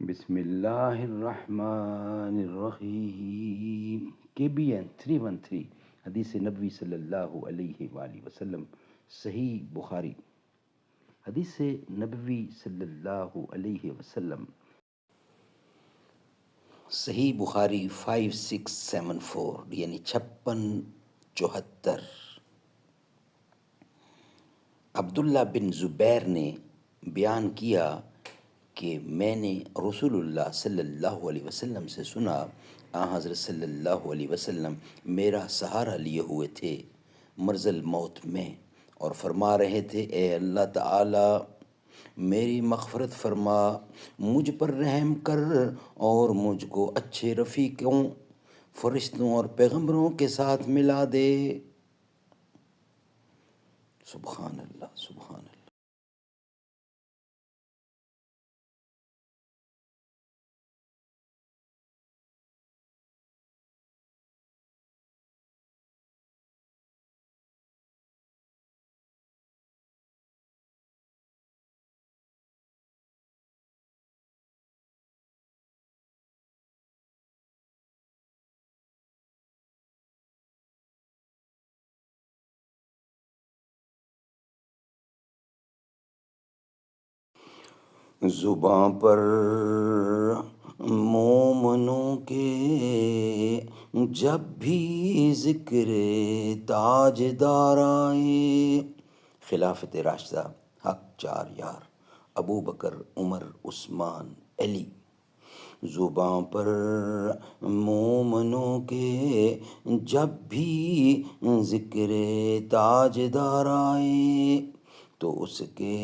بسم اللہ الرحمن الرحیم KBN 313 حدیث نبوی صلی اللہ علیہ وآلہ وسلم صحیح بخاری. حدیث نبوی صلی اللہ علیہ وسلم صحیح بخاری 5674 یعنی 5674. عبداللہ بن زبیر نے بیان کیا کہ میں نے رسول اللہ صلی اللہ علیہ وسلم سے سنا، حضرت صلی اللہ علیہ وسلم میرا سہارا لیے ہوئے تھے مرض الموت میں، اور فرما رہے تھے اے اللہ تعالی میری مغفرت فرما، مجھ پر رحم کر اور مجھ کو اچھے رفیقوں، فرشتوں اور پیغمبروں کے ساتھ ملا دے. سبحان اللہ سبحان اللہ. زباں پر مومنوں کے جب بھی ذکر تاجدار آئے. خلافت راشدہ حق چار یار ابو بکر عمر عثمان علی. زباں پر مومنوں کے جب بھی ذکر تاجدار آئے تو اس کے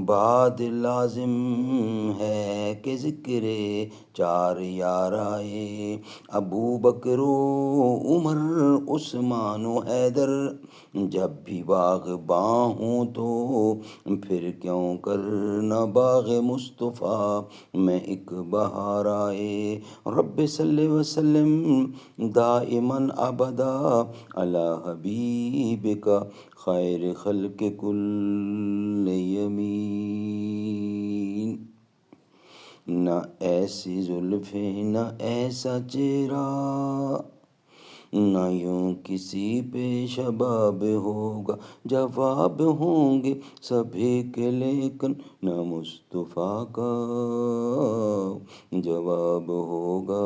بعد لازم ہے کہ ذکر چار یار آئے. ابو بکر و عمر عثمان و حیدر جب بھی باغباں ہوں تو پھر کیوں کرنا باغ مصطفیٰ میں ایک بہار آئے. رب صلی وسلم دائماً ابدا علی حبیبک خیر خلق کل یمین. نہ ایسی زلفیں نہ ایسا چہرہ، نہ یوں کسی پہ شباب ہوگا، جواب ہوں گے سبھی کے لیکن نہ مصطفیٰ کا جواب ہوگا.